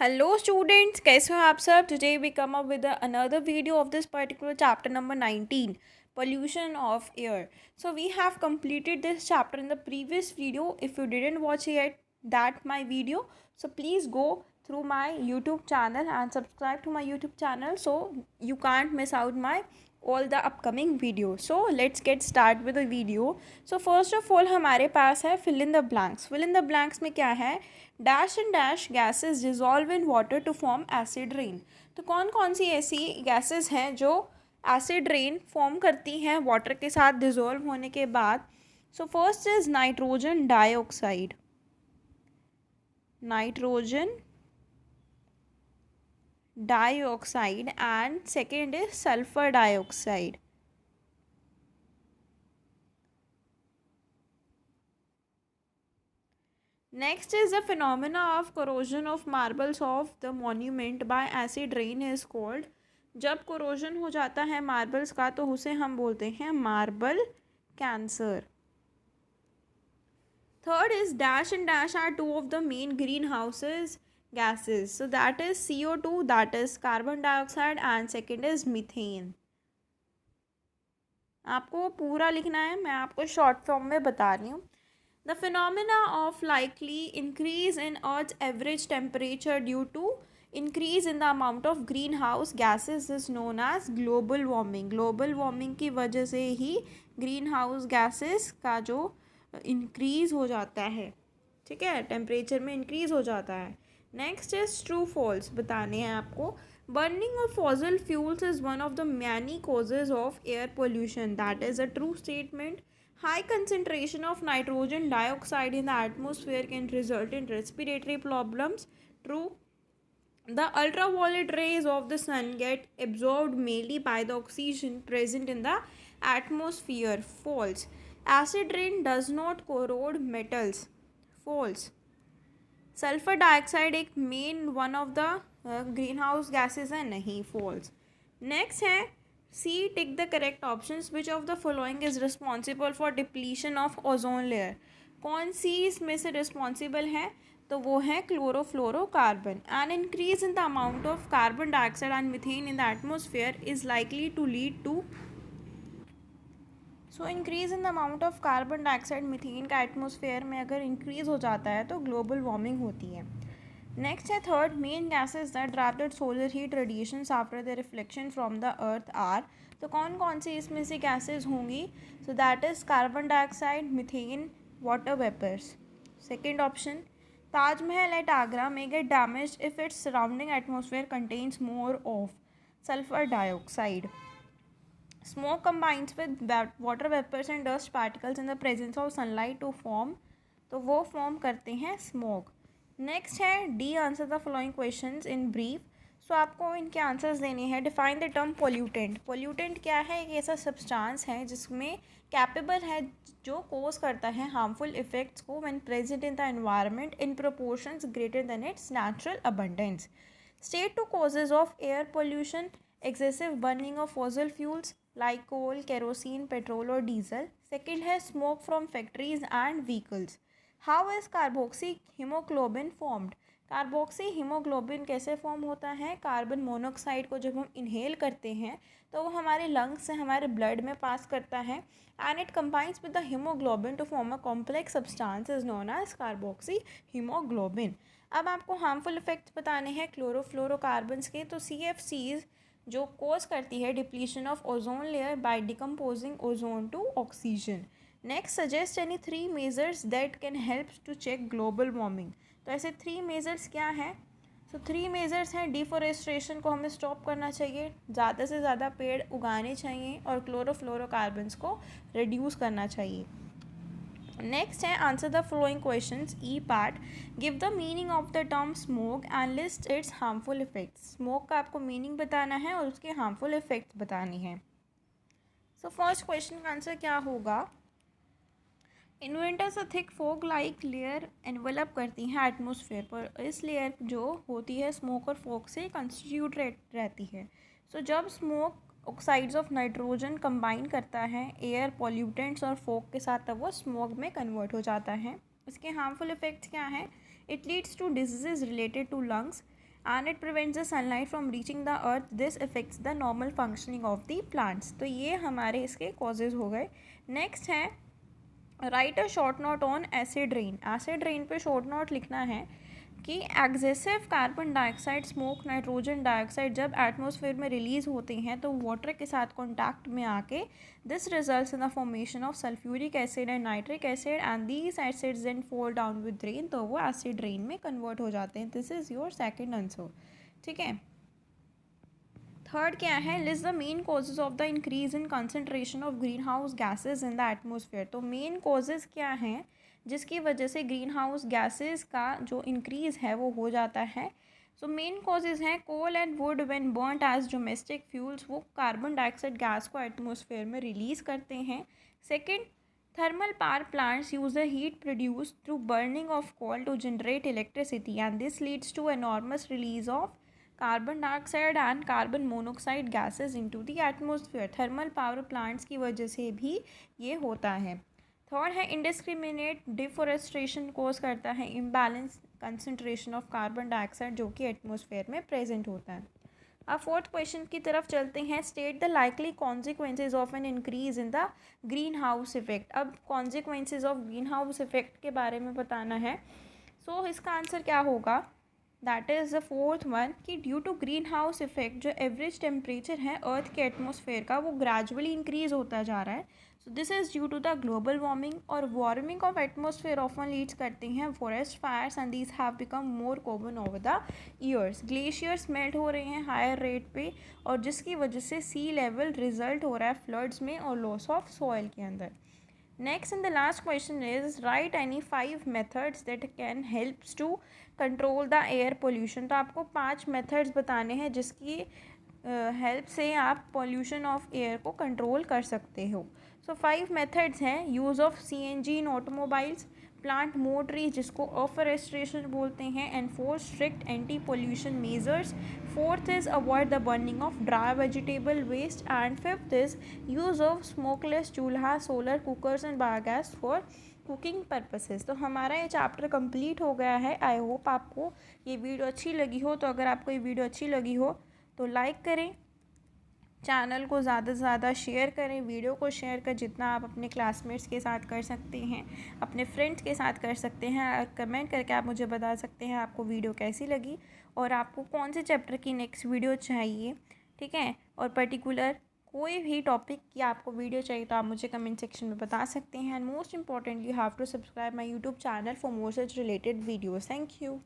Hello students, कैसे हो आप सब? Today we come up with another video of this particular chapter number 19, pollution of air. So we have completed this chapter in the previous video. If you didn't watch yet that my video, so please go through my YouTube channel and subscribe to my YouTube channel so you can't miss out my all the upcoming video. So let's get start with the video. So first of all हमारे पास है fill in the blanks. Fill in the blanks में क्या है? Dash and dash gases dissolve in water to form acid rain. तो कौन कौन सी ऐसी gases हैं जो एसिड रेन फॉर्म करती हैं वाटर के साथ डिजॉल्व होने के बाद? So first is nitrogen dioxide. Nitrogen dioxide and second is sulphur dioxide. Next is the phenomena of corrosion of marbles of the monument by acid rain is called. जब corrosion हो जाता है marbles का तो उसे हम बोलते हैं marble cancer. Third is dash and dash are two of the main greenhouses gases. So that is CO2, that is carbon dioxide and second is methane. आपको पूरा लिखना है, मैं आपको शॉर्ट फॉर्म में बता रही हूँ. The phenomena of likely increase in Earth's average temperature due to increase in the amount of greenhouse gases is known as global warming. Global warming की वजह से ही greenhouse gases का जो increase हो जाता है, ठीक है, टेम्परेचर में increase हो जाता है. नेक्स्ट इज ट्रू फॉल्स बताने हैं आपको. Burning of fossil fuels is one of the many causes of air pollution. That is a true statement. High concentration of nitrogen dioxide in the atmosphere can result in respiratory problems. True. The ultraviolet rays of the sun get absorbed mainly by the oxygen present in the atmosphere. False. Acid rain does not corrode metals. False. Sulphur dioxide एक main one of the green house gases है, नहीं. False. Next है C tick the correct option. Which of the following is responsible for depletion of ozone layer. कौन सी इसमें से responsible है? तो वो है chlorofluorocarbon. And increase in the amount of carbon dioxide and methane in the atmosphere is likely to lead to. So increase in the amount of carbon dioxide methane का atmosphere में अगर इंक्रीज़ हो जाता है तो ग्लोबल वार्मिंग होती है. Next है third main gases that trapped solar heat radiations after the reflection from the earth are. तो कौन कौन सी इसमें से गैसेज होंगी? So that is carbon dioxide, methane, water vapours. Second option. Taj Mahal eight Agra may get damaged if its surrounding atmosphere contains more of sulfur dioxide. Smoke combines with water vapors and dust particles in the presence of sunlight to form, तो वो form करते हैं smoke. Next है D. Answer the following questions in brief. So आपको इनके answers देने हैं. Define the term pollutant. Pollutant क्या है? एक ऐसा सब्सटेंस है जिसमें कैपेबल है जो कोज करता है हार्मफुल इफेक्ट्स को when present in the environment in proportions greater than its natural abundance. State two causes of air pollution. Excessive burning of fossil fuels like coal, kerosene, petrol और diesel. Second है smoke from factories and vehicles. How is carboxy hemoglobin formed? Carboxy haemoglobin कैसे form होता है? Carbon monoxide को जब हम inhale करते हैं तो वो हमारे लंग्स से हमारे ब्लड में पास करता है and it combines with the haemoglobin to form a complex substance is known as carboxyhaemoglobin. अब आपको हार्मफुल इफेक्ट्स बताने हैं क्लोरोफ्लोरोकार्बन्स के. तो CFCs जो कोज करती है depletion of ozone layer by decomposing ozone to oxygen. Next suggest any 3 measures that can help to check global warming. तो ऐसे 3 मेजर्स क्या हैं? सो 3 मेजर्स हैं. डिफॉरेस्टेशन को हमें स्टॉप करना चाहिए, ज़्यादा से ज़्यादा पेड़ उगाने चाहिए और क्लोरोफ्लोरोकार्बन्स को रिड्यूस करना चाहिए. नेक्स्ट है answer the following questions. E part. Give the meaning of the term smoke and list it's harmful effects. Smoke का आपको मीनिंग बताना है और उसके हार्मफुल इफेक्ट्स बताने हैं. सो फर्स्ट क्वेश्चन का आंसर क्या होगा? In winters a thick fog like layer envelope करती हैं एटमोसफेयर पर. इस लेयर जो होती है स्मोक और फॉग से कंस्टिट्यूट रहती है. सो जब smoke oxides of nitrogen combine करता है एयर पॉल्यूटेंट्स और फॉग के साथ तब वो स्मोक में कन्वर्ट हो जाता है. इसके हार्मफुल इफेक्ट्स क्या हैं? It leads to diseases related to lungs and it prevents the sunlight from reaching the earth. This affects the normal functioning of the plants. तो ये हमारे इसके causes हो गए. नेक्स्ट है write a short note on acid rain. Acid rain पे short note लिखना है कि excessive carbon dioxide, smoke, nitrogen dioxide जब एटमॉस्फेयर में रिलीज़ होते हैं तो वाटर के साथ कॉन्टैक्ट में आके this results in the formation of sulphuric acid and nitric acid and these acids then fall down with rain, तो वो एसिड रेन में कन्वर्ट हो जाते हैं. This is your second answer. ठीक है. थर्ड क्या है, list the main causes of the increase in concentration of green house gases in the atmosphere. तो मेन कॉजेज़ क्या हैं जिसकी वजह से ग्रीन हाउस गैसेज का जो इंक्रीज़ है वो हो जाता है. सो मेन कॉजेज़ हैं coal and wood when burned as domestic fuels, वो कार्बन डाइऑक्साइड गैस को एटमोसफेयर में रिलीज़ करते हैं. Second, thermal power plants use the heat produced through burning of coal to generate electricity, and this leads to enormous release of carbon dioxide and carbon monoxide gases into the atmosphere. thermal power plants की वजह से भी ये होता है. Third है indiscriminate deforestation कोज करता है imbalance concentration of carbon dioxide जो कि एटमोसफेयर में प्रेजेंट होता है. अब फोर्थ क्वेश्चन की तरफ चलते हैं. State the likely consequences of an increase in the green house effect. अब consequences of green house effect के बारे में बताना है. सो इसका आंसर क्या होगा, that is the fourth one कि due to green house effect जो एवरेज टेम्परेचर है अर्थ के एटमोसफेयर का वो ग्रेजुअली इंक्रीज होता जा रहा है. So this is due to the global warming, और warming of atmosphere often leads करते हैं forest fires and these have become more common over the years. Glaciers melt हो रहे हैं हायर रेट पे, और जिसकी वजह से सी लेवल रिजल्ट हो रहा है फ्लड्स में और लॉस ऑफ सॉइल के अंदर. Next and the last question is write any 5 methods that can helps to control the air pollution. तो आपको 5 methods बताने हैं जिसकी हेल्प से आप pollution of air को कंट्रोल कर सकते हो. सो 5 methods हैं. Use of CNG in automobiles, plant more trees जिसको अफॉरेस्टेशन बोलते हैं, and 4 strict anti pollution measures. Fourth is avoid the burning of dry vegetable waste, and fifth is use of smokeless chulha, solar cookers and biogas for cooking purposes. तो हमारा ये chapter complete हो गया है. I hope आपको ये video अच्छी लगी हो. तो अगर आपको ये वीडियो अच्छी लगी हो तो लाइक करें, चैनल को ज़्यादा से ज़्यादा शेयर करें, वीडियो को शेयर कर जितना आप अपने क्लासमेट्स के साथ कर सकते हैं, अपने फ्रेंड्स के साथ कर सकते हैं. और कमेंट करके आप मुझे बता सकते हैं आपको वीडियो कैसी लगी और आपको कौन से चैप्टर की नेक्स्ट वीडियो चाहिए. ठीक है. और पर्टिकुलर कोई भी टॉपिक की आपको वीडियो चाहिए तो आप मुझे कमेंट सेक्शन में बता सकते हैं. And most important, you have to subscribe my YouTube channel for more such related videos. Thank you.